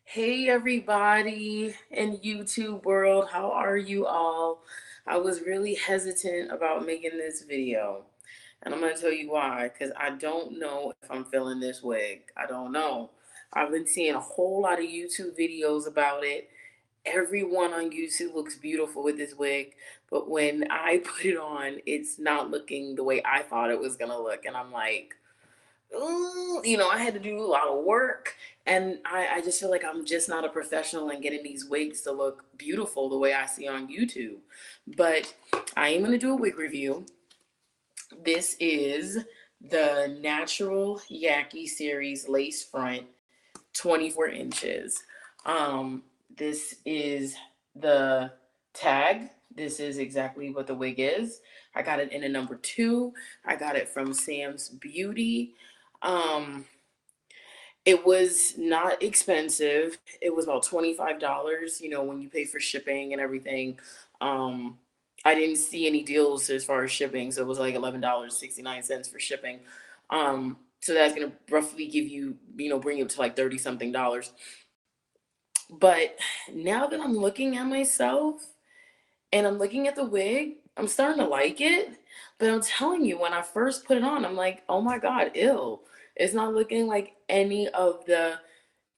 Hey everybody in YouTube world, how are you all? I was really hesitant about making this video, and I'm gonna tell you why, because I don't know if I'm feeling this wig. I don't know. I've been seeing a whole lot of YouTube videos about it. Everyone on YouTube looks beautiful with this wig, but when I put it on, it's not looking the way I thought it was gonna look, and I'm like, ooh, I had to do a lot of work, and I just feel like I'm just not a professional in getting these wigs to look beautiful the way I see on YouTube. But I am going to do a wig review. This is the Natural Yaki Series Lace Front, 24 inches. This is the tag. This is exactly what the wig is. I got it in a number 2. I got it from Sam's Beauty. Um, it was not expensive. It was about $25, when you pay for shipping and everything. Um, I didn't see any deals as far as shipping, so it was like $11.69 for shipping. So that's gonna roughly give you, bring it to like 30 something dollars. But now that I'm looking at myself and I'm looking at the wig, I'm starting to like it. But I'm telling you, when I first put it on, I'm like, oh my God, ew. It's not looking like any of the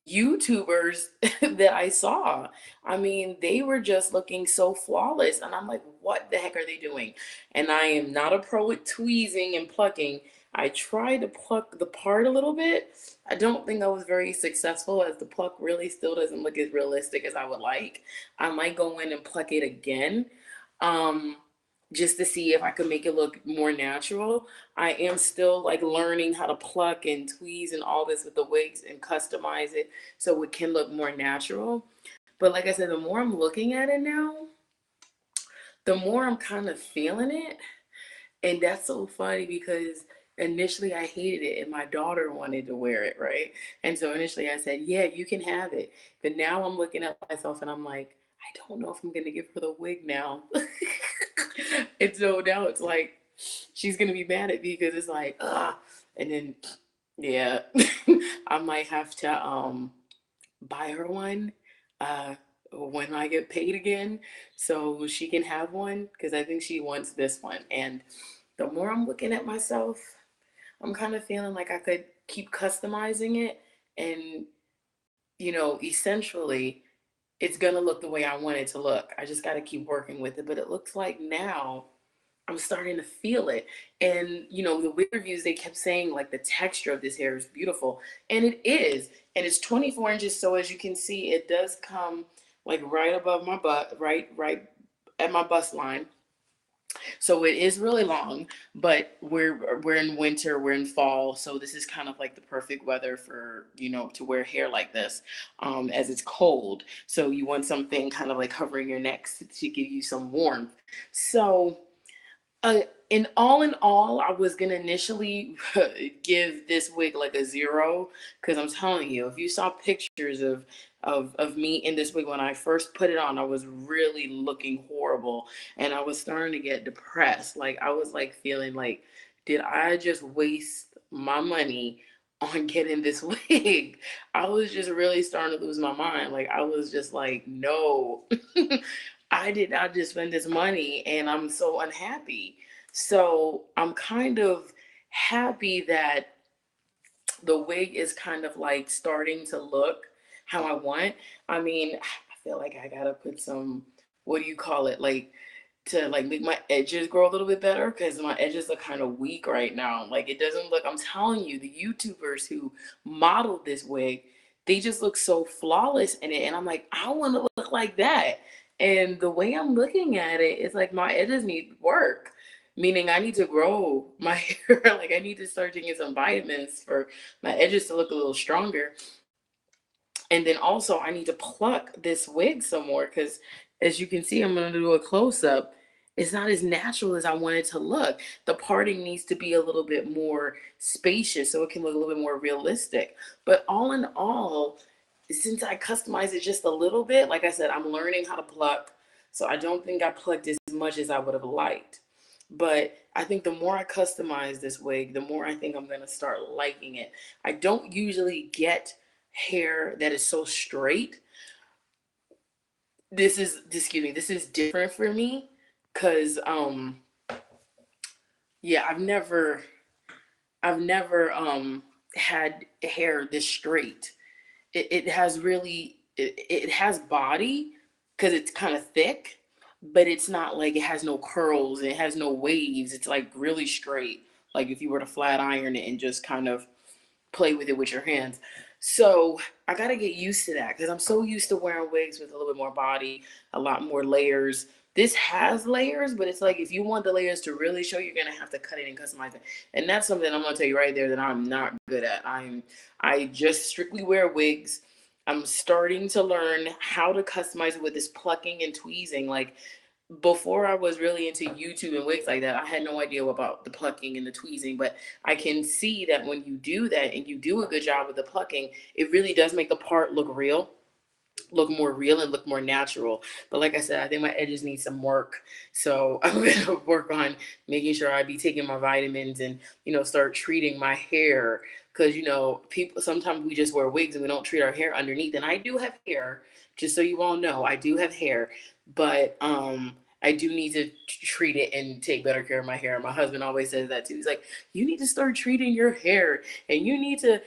YouTubers that I saw. I mean, they were just looking so flawless. And I'm like, what the heck are they doing? And I am not a pro at tweezing and plucking. I tried to pluck the part a little bit. I don't think I was very successful, as the pluck really still doesn't look as realistic as I would like. I might go in and pluck it again. Um, just to see if I could make it look more natural. I am still like learning how to pluck and tweeze and all this with the wigs and customize it so it can look more natural. But like I said, the more I'm looking at it now, the more I'm kind of feeling it. And that's so funny because initially I hated it and my daughter wanted to wear it, right? And so initially I said, yeah, you can have it. But now I'm looking at myself and I'm like, I don't know if I'm gonna give her the wig now. And so now it's like she's gonna be mad at me because it's like, and then yeah, I might have to buy her one uh when I get paid again so she can have one, because I think she wants this one. And the more I'm looking at myself, I'm kind of feeling like I could keep customizing it, and essentially it's gonna look the way I want it to look. I just got to keep working with it. But it looks like now I'm starting to feel it. And the wig reviews, they kept saying like the texture of this hair is beautiful, and it is. And it's 24 inches, so as you can see, it does come like right above my butt, right at my bust line. So it is really long, but we're in winter, we're in fall, so this is kind of like the perfect weather for to wear hair like this, as it's cold. So you want something kind of like covering your neck to give you some warmth. So uh, in all, I was gonna initially give this wig like a 0, because I'm telling you, if you saw pictures of me in this wig when I first put it on, I was really looking horrible, and I was starting to get depressed. Like I was like feeling like, did I just waste my money on getting this wig? I was just really starting to lose my mind. Like I was just like, no. I did not just spend this money and I'm so unhappy. So I'm kind of happy that the wig is kind of like starting to look how I want. I mean, I feel like I gotta put some, what do you call it? Like to like make my edges grow a little bit better, because my edges are kind of weak right now. Like it doesn't look, I'm telling you, the YouTubers who modeled this wig, they just look so flawless in it. And I'm like, I want to look like that. And the way I'm looking at it, it's like my edges need work. Meaning I need to grow my hair. Like I need to start taking some vitamins for my edges to look a little stronger. And then also I need to pluck this wig some more, because as you can see, I'm going to do a close up. It's not as natural as I want it to look. The parting needs to be a little bit more spacious so it can look a little bit more realistic. But all in all, since I customized it just a little bit, like I said, I'm learning how to pluck. So I don't think I plucked as much as I would have liked. But I think the more I customize this wig, the more I think I'm going to start liking it. I don't usually get hair that is so straight, this is different for me, because yeah, I've never had hair this straight. It has really, it has body because it's kind of thick, but it's not like, it has no curls, it has no waves. It's like really straight, like if you were to flat iron it and just kind of play with it with your hands. So I gotta get used to that because I'm so used to wearing wigs with a little bit more body, a lot more layers. This has layers, but it's like if you want the layers to really show, you're gonna have to cut it and customize it. And that's something I'm gonna tell you right there that I'm not good at. I just strictly wear wigs. I'm starting to learn how to customize it with this plucking and tweezing. Like before I was really into YouTube and wigs like that, I had no idea about the plucking and the tweezing, but I can see that when you do that and you do a good job with the plucking, it really does make the part look real, look more real, and look more natural. But like I said, I think my edges need some work. So I'm gonna work on making sure I be taking my vitamins and, start treating my hair. Cause people sometimes we just wear wigs and we don't treat our hair underneath. And I do have hair, just so you all know, I do have hair, but I do need to treat it and take better care of my hair. My husband always says that too. He's like, you need to start treating your hair, and you need to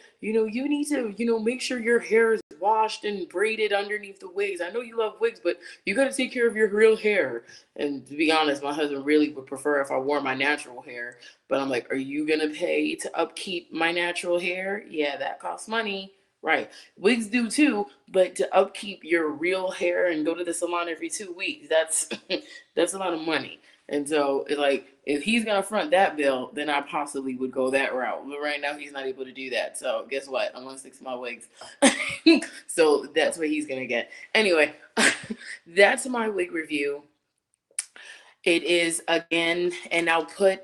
make sure your hair is washed and braided underneath the wigs. I know you love wigs, but you got to take care of your real hair. And to be honest, my husband really would prefer if I wore my natural hair. But I'm like, are you going to pay to upkeep my natural hair? Yeah, that costs money. Right. Wigs do too, but to upkeep your real hair and go to the salon every 2 weeks, that's that's a lot of money. And so, like, if he's gonna front that bill, then I possibly would go that route. But right now, he's not able to do that. So, guess what? I'm gonna stick to my wigs. So that's what he's gonna get. Anyway, that's my wig review. It is again, and I'll put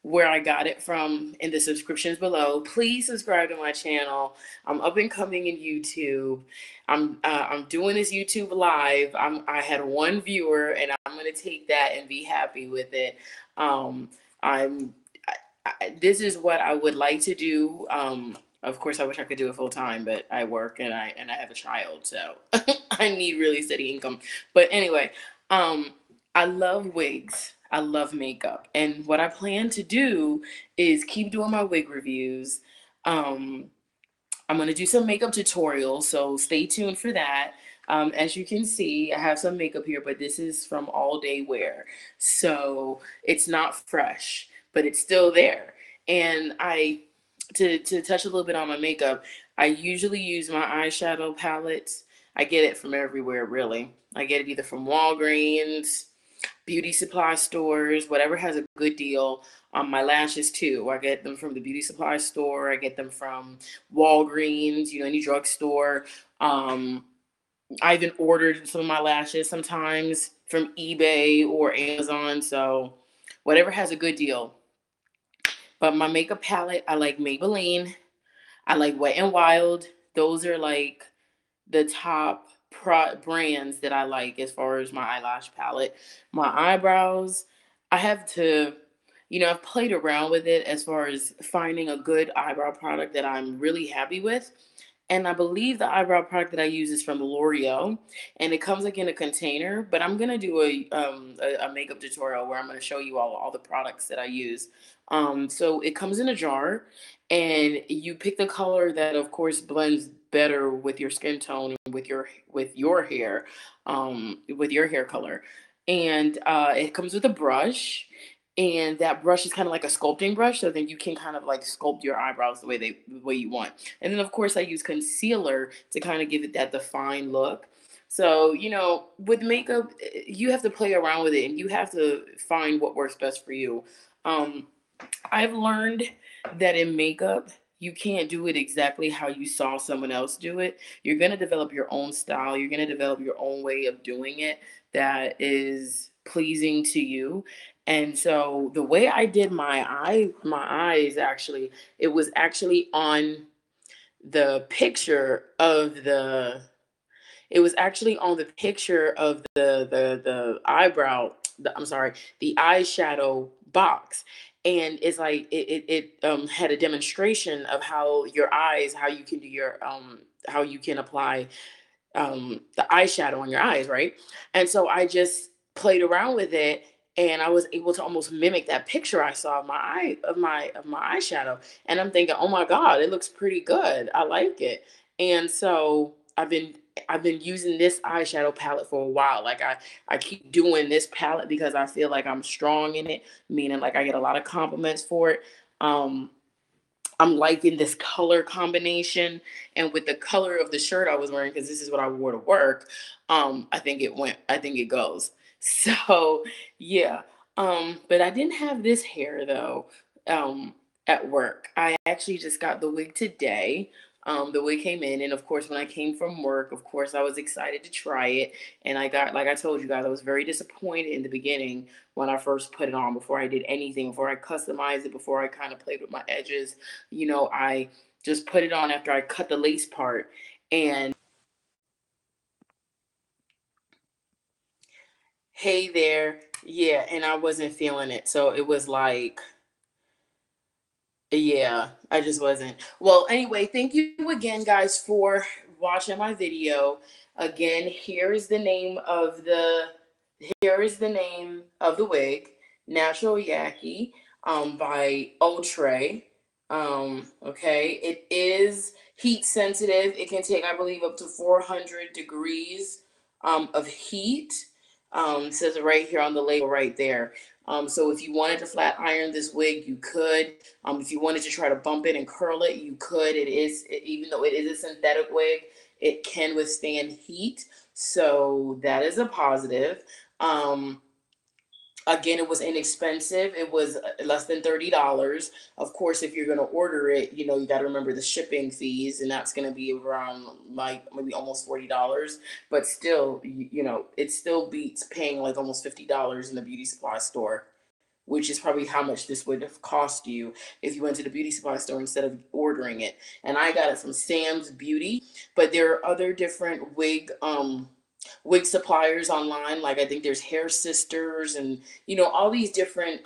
where I got it from in the subscriptions below. Please subscribe to my channel. I'm up and coming in YouTube. I'm doing this YouTube live. I had one viewer, and I'm gonna take that and be happy with it. Um, I'm this is what I would like to do. Of course, I wish I could do it full time, but I work and I have a child, so I need really steady income. But anyway, um, I love wigs. I love makeup, and what I plan to do is keep doing my wig reviews. Um, I'm going to do some makeup tutorials, so stay tuned for that. As you can see, I have some makeup here, but this is from all day wear. So it's not fresh, but it's still there. And to touch a little bit on my makeup, I usually use my eyeshadow palettes. I get it from everywhere, really. I get it either from Walgreens, beauty supply stores, whatever has a good deal. My lashes too. I get them from the beauty supply store. I get them from Walgreens, any drugstore. I even ordered some of my lashes sometimes from eBay or Amazon. So whatever has a good deal. But my makeup palette, I like Maybelline. I like Wet and Wild. Those are like the top brands that I like as far as my eyelash palette. My eyebrows, I have to, I've played around with it as far as finding a good eyebrow product that I'm really happy with. And I believe the eyebrow product that I use is from L'Oreal, and it comes like in a container. But I'm gonna do a makeup tutorial where I'm gonna show you all the products that I use. So it comes in a jar, and you pick the color that, of course, blends better with your skin tone and with your hair, with your hair color. And it comes with a brush, and that brush is kind of like a sculpting brush, so then you can kind of like sculpt your eyebrows the way you want. And then of course I use concealer to kind of give it that defined look. So, with makeup, you have to play around with it and you have to find what works best for you. Um, I've learned that in makeup, you can't do it exactly how you saw someone else do it. You're going to develop your own style. You're going to develop your own way of doing it that is pleasing to you. And so the way I did my eyes, actually, it was actually on the picture of the it was actually on the picture of the eyebrow, I'm sorry, the eyeshadow box. and it's like it had a demonstration of how your eyes, how you can do your how you can apply the eyeshadow on your eyes, right? And so I just played around with it, and I was able to almost mimic that picture I saw of my eye of my eyeshadow. And I'm thinking, oh my God, it looks pretty good. I like it. And so I've been using this eyeshadow palette for a while. Like I keep doing this palette because I feel like I'm strong in it, meaning like I get a lot of compliments for it. Um, I'm liking this color combination, and with the color of the shirt I was wearing, because this is what I wore to work, I think it goes. So yeah. But I didn't have this hair though, um, at work. I actually just got the wig today. The wig came in, and of course, when I came from work, of course, I was excited to try it. And I got, like I told you guys, I was very disappointed in the beginning when I first put it on, before I did anything, before I customized it, before I kind of played with my edges. I just put it on after I cut the lace part. And hey there, yeah, and I wasn't feeling it. So it was like, yeah, I just wasn't. Well, anyway, thank you again, guys, for watching my video. Again, here is the name of the wig, Natural Yaki, by Outre. Okay, it is heat sensitive. It can take, I believe, up to 400 degrees of heat. Says it right here on the label right there. So if you wanted to flat iron this wig, you could. If you wanted to try to bump it and curl it, you could. Even though it is a synthetic wig, it can withstand heat. So that is a positive. Um, Again, it was inexpensive. It was less than $30. Of course, if you're going to order it, you got to remember the shipping fees, and that's going to be around like maybe almost $40. But still, it still beats paying like almost $50 in the beauty supply store, which is probably how much this would have cost you if you went to the beauty supply store instead of ordering it. And I got it from Sam's Beauty, but there are other different wig suppliers online. Like I think there's Hair Sisters, and all these different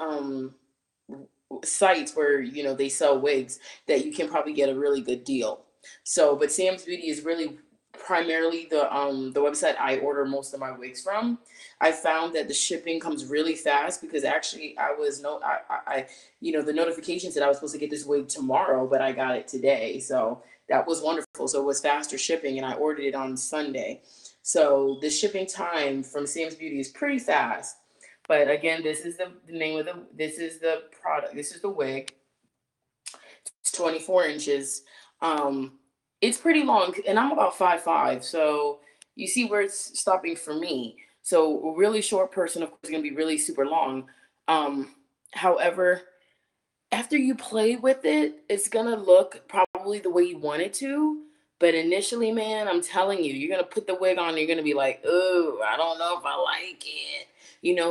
sites where they sell wigs that you can probably get a really good deal. So, but Sam's Beauty is really primarily the website I order most of my wigs from. I found that the shipping comes really fast, because actually I was no I the notification said I was supposed to get this wig tomorrow, but I got it today. So that was wonderful. So it was faster shipping, and I ordered it on Sunday. So the shipping time from Sam's Beauty is pretty fast. But again, this is the name of this is the product. This is the wig. It's 24 inches. Um, it's pretty long, and I'm about 5'5", so you see where it's stopping for me. So a really short person, of course, is gonna be really super long. However, after you play with it, it's gonna look probably the way you want it to. But initially, man, I'm telling you, you're gonna put the wig on, and you're gonna be like, oh, I don't know if I like it.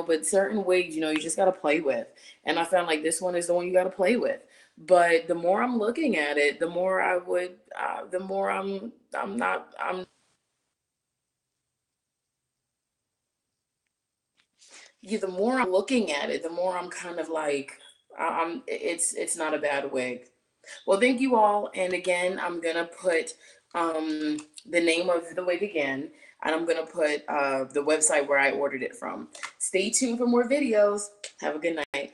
But certain wigs, you just gotta play with. And I found like this one is the one you gotta play with. But the more I'm looking at it, the more I'm not, I'm, yeah, the more I'm looking at it, the more I'm kind of like, it's not a bad wig. Well, thank you all. And again, I'm going to put the name of the wig again, and I'm going to put the website where I ordered it from. Stay tuned for more videos. Have a good night.